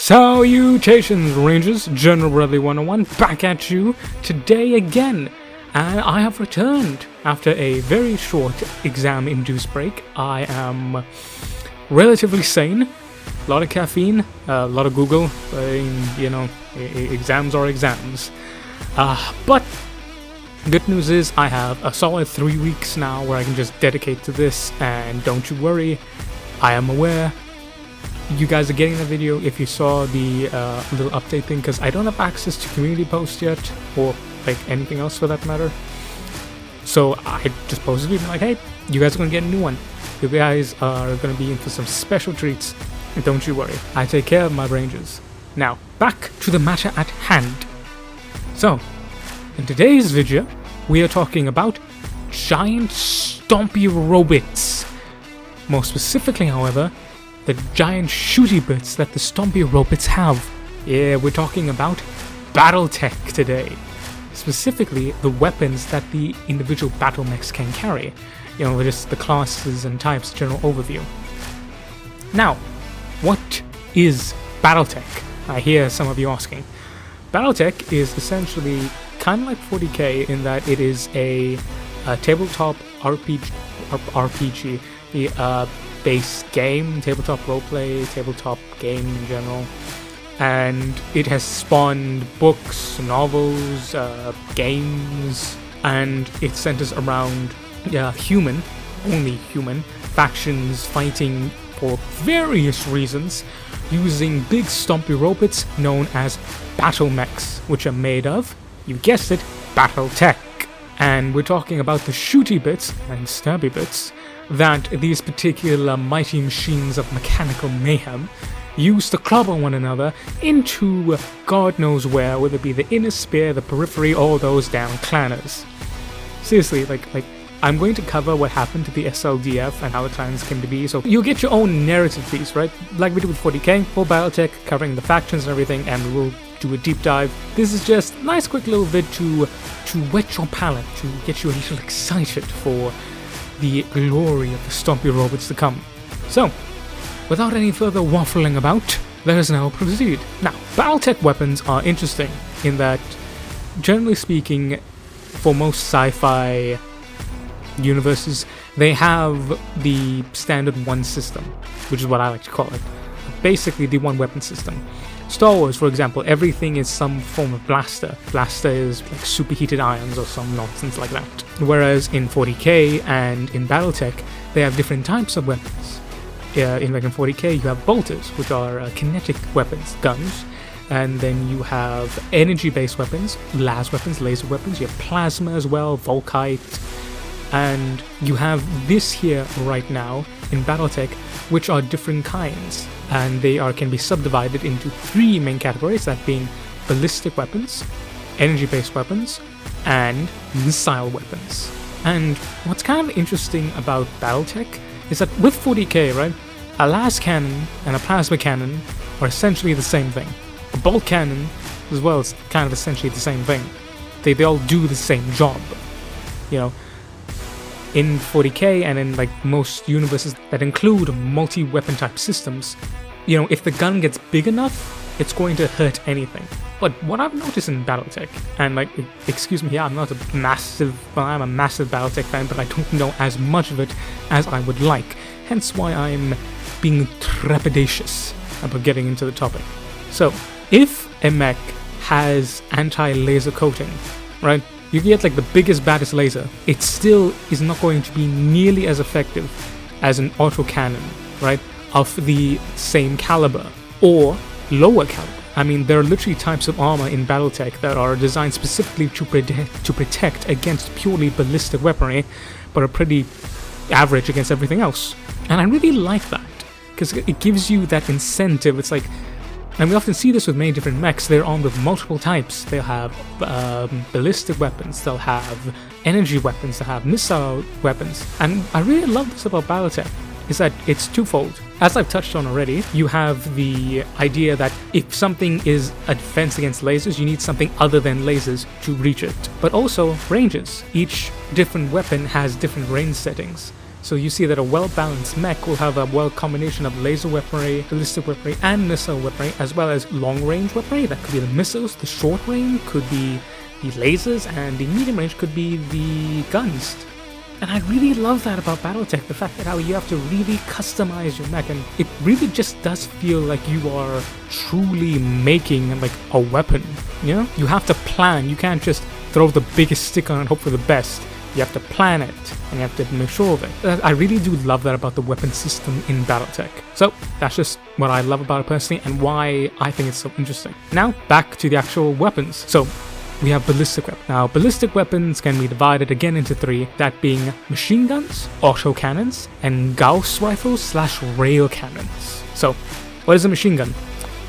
Salutations, Rangers! General Bradley 101 back at you today again, and I have returned after a very short exam-induced break. I am relatively sane, a lot of caffeine, a lot of Google. Exams are exams. But good news is I have a solid 3 weeks now where I can just dedicate to this, and don't you worry, I am aware you guys are getting the video if you saw the little update thing, because I don't have access to community posts yet, or like anything else for that matter. So I just posted it like, hey, you guys are gonna get a new one. You guys are gonna be in for some special treats, and don't you worry, I take care of my Rangers. Now, back to the matter at hand. So, in today's video, we are talking about giant Stompy Robits. More specifically, however, the giant shooty bits that the Stompy Robits have. Yeah, we're talking about BattleTech today. Specifically, the weapons that the individual battle mechs can carry. You know, just the classes and types, general overview. Now, what is BattleTech? I hear some of you asking. BattleTech is essentially kind of like 40k in that it is a tabletop RPG base game, tabletop roleplay, tabletop game in general, and it has spawned books, novels, games, and it centers around only human factions fighting for various reasons using big stompy robots known as BattleMechs, which are made of, you guessed it, BattleTech. And we're talking about the shooty bits and stabby bits that these particular mighty machines of mechanical mayhem use to clobber one another into God knows where, whether it be the inner sphere, the periphery, or those damn clanners. Seriously, like I'm going to cover what happened to the SLDF and how the clans came to be, so you'll get your own narrative piece, right? Like we did with 40k, full BattleTech, covering the factions and everything, and we will do a deep dive. This is just a nice quick little vid to whet your palate, to get you a little excited for the glory of the Stompy Robits to come. So, without any further waffling about, let us now proceed. Now, BattleTech weapons are interesting in that, generally speaking, for most sci-fi universes, they have the standard one system, which is what I like to call it. Basically, the one weapon system. Star Wars, for example, everything is some form of blaster. Blaster is like superheated ions or some nonsense like that. Whereas in 40k and in BattleTech, they have different types of weapons. In 40k, you have bolters, which are kinetic weapons, guns. And then you have energy-based weapons, laser weapons. You have plasma as well, volkite. And you have this here right now in BattleTech, which are different kinds. And they can be subdivided into three main categories, that being ballistic weapons, energy-based weapons, and missile weapons. And what's kind of interesting about BattleTech is that with 40k, right, a las cannon and a plasma cannon are essentially the same thing. A bolt cannon as well is kind of essentially the same thing. They all do the same job, you know. In 40k and in like most universes that include multi-weapon type systems, you know, if the gun gets big enough, it's going to hurt anything. But what I've noticed in BattleTech, and like, excuse me, yeah, I'm a massive BattleTech fan, but I don't know as much of it as I would like. Hence why I'm being trepidatious about getting into the topic. So, if a mech has anti-laser coating, right? You get like the biggest, baddest laser, it still is not going to be nearly as effective as an autocannon, right, of the same caliber or lower caliber. I mean, there are literally types of armor in BattleTech that are designed specifically to protect against purely ballistic weaponry, but are pretty average against everything else. And I really like that, because it gives you that incentive. It's like, and we often see this with many different mechs, they're armed with multiple types. They'll have ballistic weapons, they'll have energy weapons, they'll have missile weapons. And I really love this about BattleTech, is that it's twofold. As I've touched on already, you have the idea that if something is a defense against lasers, you need something other than lasers to reach it. But also ranges. Each different weapon has different range settings. So you see that a well-balanced mech will have a well combination of laser weaponry, ballistic weaponry, and missile weaponry, as well as long-range weaponry. That could be the missiles, the short range could be the lasers, and the medium range could be the guns. And I really love that about BattleTech, the fact that how you have to really customize your mech, and it really just does feel like you are truly making like a weapon, you know? You have to plan, you can't just throw the biggest stick on and hope for the best. You have to plan it, and you have to make sure of it. I really do love that about the weapon system in BattleTech. So that's just what I love about it personally, and why I think it's so interesting. Now, back to the actual weapons. So we have ballistic weapons. Now, ballistic weapons can be divided again into three, that being machine guns, AutoCannons, and Gaus rifles / rail cannons. So, what is a machine gun?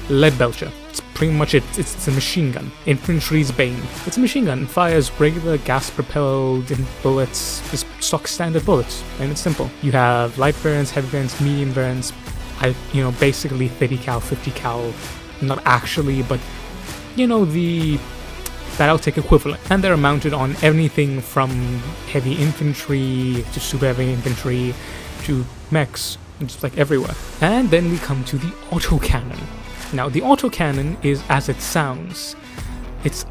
Lead belcher. It's pretty much it. It's a machine gun. Infantry's bane. It's a machine gun. It fires regular gas-propelled bullets, just stock standard bullets, and it's simple. You have light variants, heavy variants, medium variants. Basically 30 cal, 50 cal. Not actually, but the BattleTech equivalent, and they're mounted on anything from heavy infantry to super heavy infantry to mechs, just like everywhere. And then we come to the autocannon. Now, the autocannon is as it sounds. It's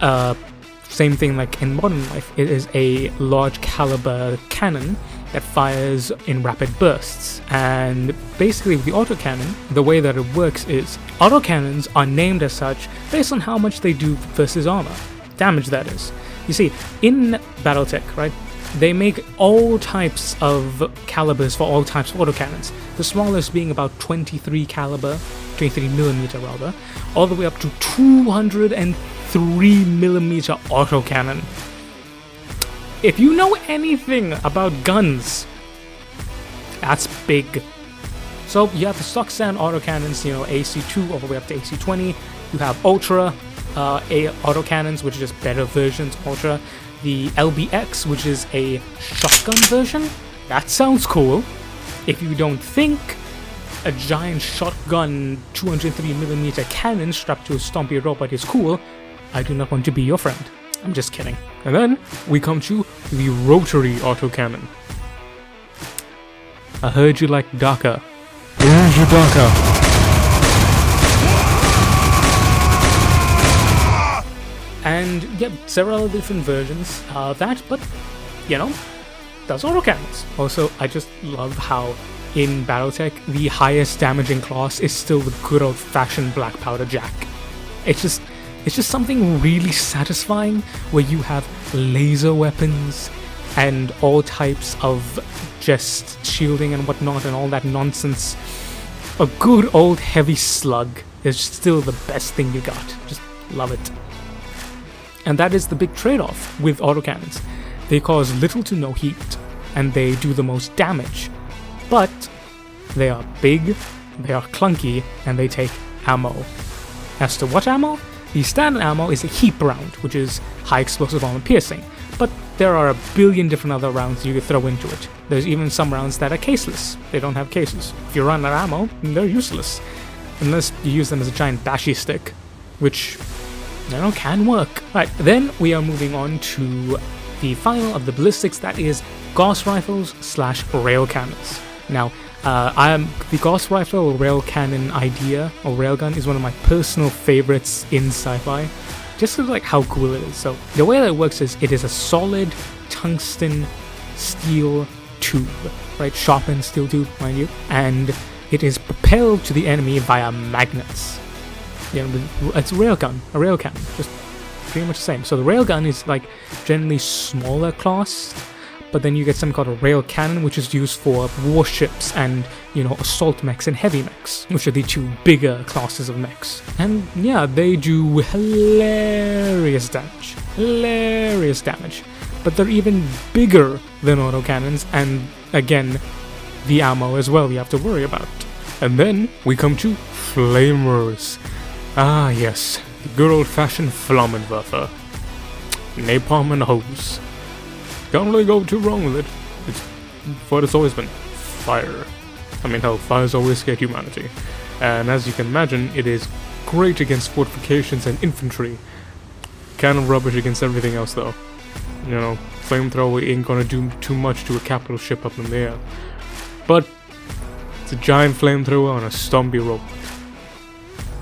same thing like in modern life. It is a large caliber cannon that fires in rapid bursts. And basically with the autocannon, the way that it works is autocannons are named as such based on how much they do versus armor. Damage, that is. You see, in BattleTech, right, they make all types of calibers for all types of autocannons. The smallest being about 23 millimeter rather, all the way up to 203 millimeter autocannon. If you know anything about guns, that's big. So you have the stock stand autocannons, AC2 all the way up to AC20. You have Ultra autocannons, which are just better versions, Ultra. The LBX, which is a shotgun version. That sounds cool. If you don't think a giant shotgun 203mm cannon strapped to a Stompy Robot is cool, I do not want to be your friend. I'm just kidding. And then we come to the rotary autocannon. I heard you like DAKKA. Here's your DAKKA. And yep, several different versions of that, but that's autocannons. Also, I just love how in BattleTech the highest damaging class is still the good old-fashioned Blackpowder Jack. It's just something really satisfying where you have laser weapons and all types of just shielding and whatnot and all that nonsense. A good old heavy slug is still the best thing you got. Just love it. And that is the big trade-off with autocannons. They cause little to no heat, and they do the most damage. But they are big, they are clunky, and they take ammo. As to what ammo? The standard ammo is a heap round, which is high explosive armor piercing. But there are a billion different other rounds you could throw into it. There's even some rounds that are caseless. They don't have cases. If you run out of ammo, they're useless. Unless you use them as a giant bashy stick, which can work. Right, then we are moving on to the final of the ballistics, that is Gauss rifles / rail cannons. Now, the Gauss rifle or rail cannon idea, or railgun, is one of my personal favorites in sci-fi, just because how cool it is. So, the way that it works is it is a solid tungsten steel tube, right? Sharpened steel tube, mind you, and it is propelled to the enemy via magnets. It's a rail cannon, just pretty much the same. So the railgun is generally smaller class, but then you get something called a rail cannon, which is used for warships and assault mechs and heavy mechs, which are the two bigger classes of mechs. And yeah, they do hilarious damage. But they're even bigger than autocannons, and again, the ammo as well you have to worry about. And then we come to flamers. Ah yes, the good old-fashioned Flammenwefer. Napalm and hose. Can't really go too wrong with it. It's what it's always been. Fire. I mean, hell, fire's always scared humanity. And as you can imagine, it is great against fortifications and infantry. Kind of rubbish against everything else though. Flamethrower ain't gonna do too much to a capital ship up in the air. but it's a giant flamethrower on a Stompy Robot.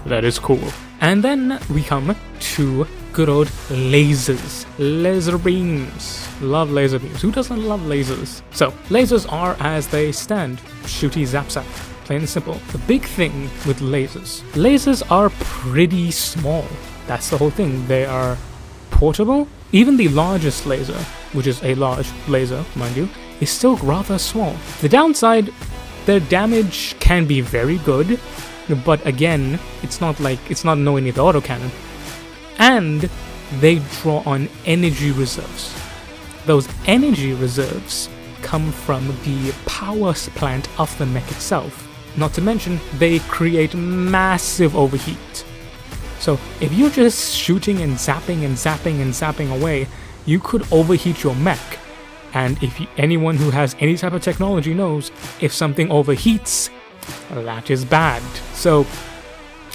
That is cool. And then we come to good old lasers. Laser beams. Love laser beams. Who doesn't love lasers? So, lasers are as they stand. Shooty zap zap. Plain and simple. The big thing with lasers are pretty small. That's the whole thing. They are portable. Even the largest laser, which is a large laser, mind you, is still rather small. The downside, their damage can be very good, but again, it's not nowhere near the autocannon. And they draw on energy reserves. Those energy reserves come from the power plant of the mech itself. Not to mention, they create massive overheat. So if you're just shooting and zapping and zapping and zapping away, you could overheat your mech. And if anyone who has any type of technology knows, if something overheats, that is bad. So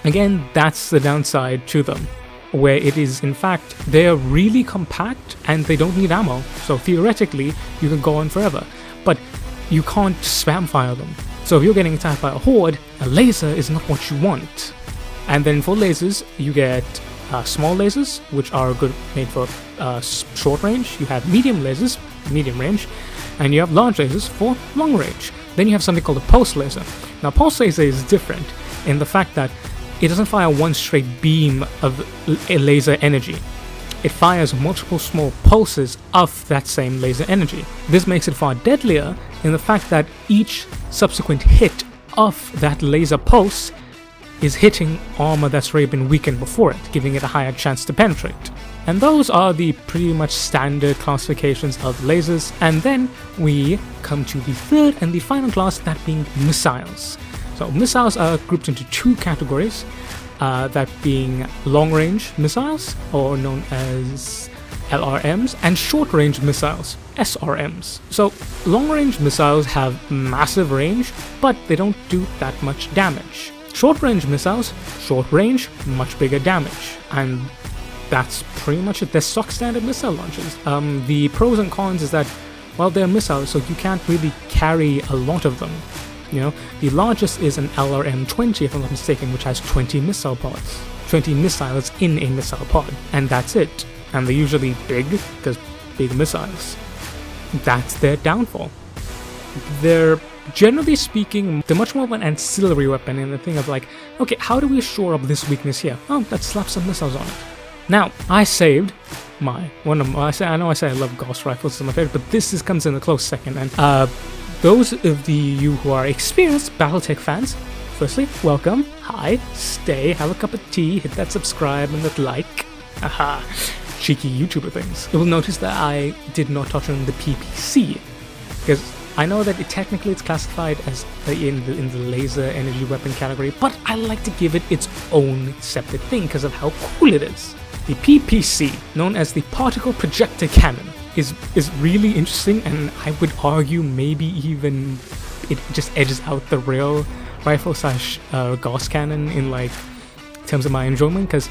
again, that's the downside to them, where it is, in fact, they're really compact and they don't need ammo. So theoretically, you can go on forever, but you can't spam fire them. So if you're getting attacked by a horde, a laser is not what you want. And then for lasers, you get small lasers, which are good made for short range. You have medium lasers, medium range, and you have large lasers for long range. Then you have something called a pulse laser. Now, pulse laser is different in the fact that it doesn't fire one straight beam of laser energy. It fires multiple small pulses of that same laser energy. This makes it far deadlier in the fact that each subsequent hit of that laser pulse is hitting armor that's already been weakened before it, giving it a higher chance to penetrate. And those are the pretty much standard classifications of lasers. And then we come to the third and the final class, that being missiles. So missiles are grouped into two categories, that being long-range missiles, or known as LRMs, and short-range missiles, SRMs. So long-range missiles have massive range, but they don't do that much damage. Short-range missiles, short range, much bigger damage, and that's pretty much it. They're stock standard missile launchers. The pros and cons is that, well, they're missiles, so you can't really carry a lot of them. You know, the largest is an LRM-20, if I'm not mistaken, which has 20 missile pods, 20 missiles in a missile pod, and that's it. And they're usually big, because big missiles. That's their downfall. They're, generally speaking, they're much more of an ancillary weapon in the thing of like, okay, how do we shore up this weakness here? Oh, let's slap some missiles on it. Now, I saved I know I say I love Gaus rifles, it's my favorite, but this comes in a close second. And those of you who are experienced BattleTech fans, firstly, welcome, hi, stay, have a cup of tea, hit that subscribe and that like. Aha, cheeky YouTuber things. You will notice that I did not touch on the PPC, because I know that technically it's classified as in the laser energy weapon category, but I like to give it its own separate thing because of how cool it is. The PPC, known as the Particle Projector Cannon, is really interesting, and I would argue maybe even it just edges out the real rifle / Gauss cannon in like terms of my enjoyment, because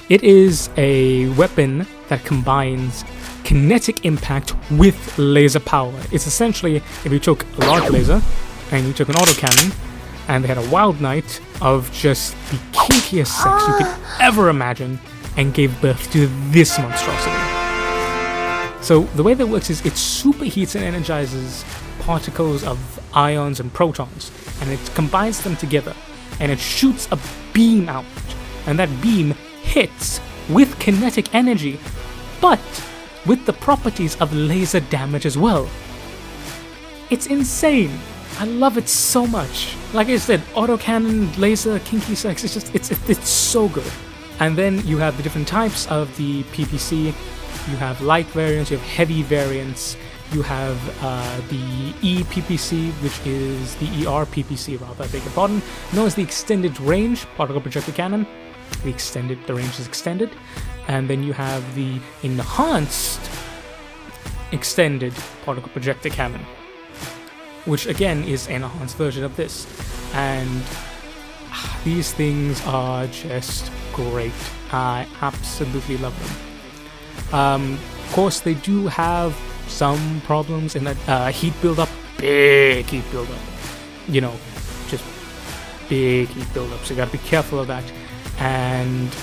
it is a weapon that combines kinetic impact with laser power. It's essentially, if you took a large laser and you took an autocannon and they had a wild night of just the kinkiest sex you could ever imagine and gave birth to this monstrosity. So the way that works is it superheats and energizes particles of ions and protons, and it combines them together and it shoots a beam out, and that beam hits with kinetic energy but with the properties of laser damage as well. It's insane. I love it so much. Like I said, autocannon, laser, kinky sex, it's so good. And then you have the different types of the PPC. You have light variants, you have heavy variants, you have the EPPC, which is the ERPPC rather, I beg your pardon, known as the Extended Range Particle Projector Cannon. The range is extended. And then you have the Enhanced Extended Particle Projector Cannon, which again is an enhanced version of this. And these things are just great. I absolutely love them. Of course, they do have some problems in that heat buildup, big heat buildup. you know, just big heat buildup, so you gotta be careful of that. And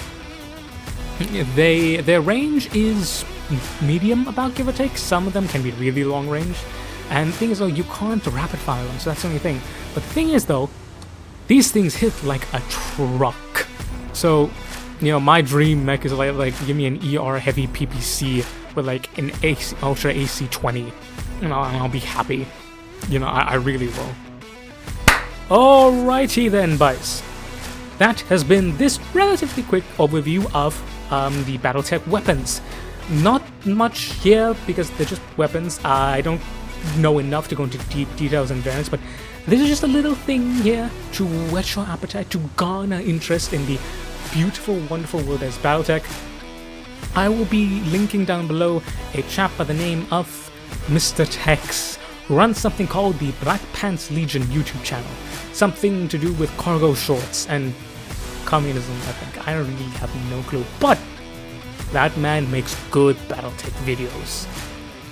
their range is medium, about, give or take. Some of them can be really long range, and the thing is though, you can't rapid fire them, so that's the only thing. But the thing is though, these things hit like a truck. So, you know, my dream mech is like give me an ER heavy PPC with like an AC, Ultra AC 20, and I'll be happy. You know, I really will. Alrighty then, boys. That has been this relatively quick overview of the BattleTech weapons. Not much here because they're just weapons. I don't know enough to go into deep details and variants, but this is just a little thing here to whet your appetite, to garner interest in the beautiful, wonderful world that is BattleTech. I will be linking down below a chap by the name of Mr. Tex, who runs something called the Black Pants Legion YouTube channel. Something to do with cargo shorts and communism, I think. I really have no clue. But that man makes good BattleTech videos.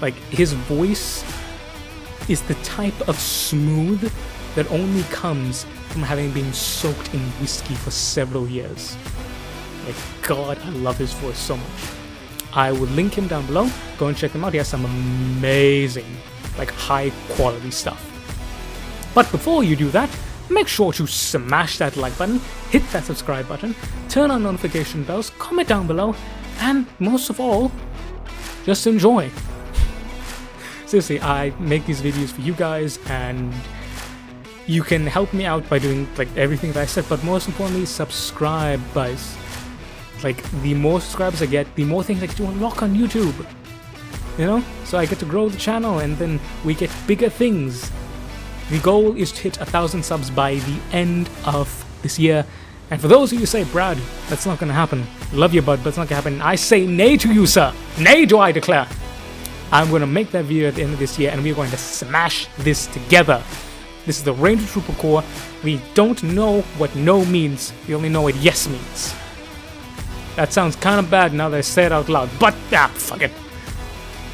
Like, his voice is the type of smooth that only comes from having been soaked in whiskey for several years. Like, God, I love his voice so much. I will link him down below. Go and check him out. He has some amazing, like, high quality stuff. But before you do that, make sure to smash that like button, hit that subscribe button, turn on notification bells, comment down below, and most of all, just enjoy. Seriously, I make these videos for you guys, and you can help me out by doing like everything that I said, but most importantly, subscribe, guys. Like, the more subscribers I get, the more things I get to unlock on YouTube. You know? So I get to grow the channel, and then we get bigger things. The goal is to hit 1,000 subs by the end of this year. And for those of you who say, Brad, that's not gonna happen. Love you, bud, but it's not gonna happen. I say nay to you, sir. Nay do I declare. I'm gonna make that video at the end of this year, and we're going to smash this together. This is the Ranger Trooper Corps. We don't know what no means. We only know what yes means. That sounds kind of bad now that I say it out loud, but fuck it.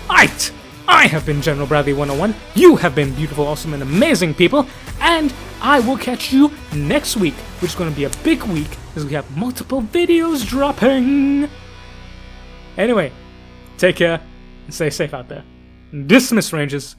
Aight! I have been General Bradley 101. You have been beautiful, awesome, and amazing people. And I will catch you next week, which is going to be a big week as we have multiple videos dropping. Anyway, take care and stay safe out there. Dismiss, Rangers.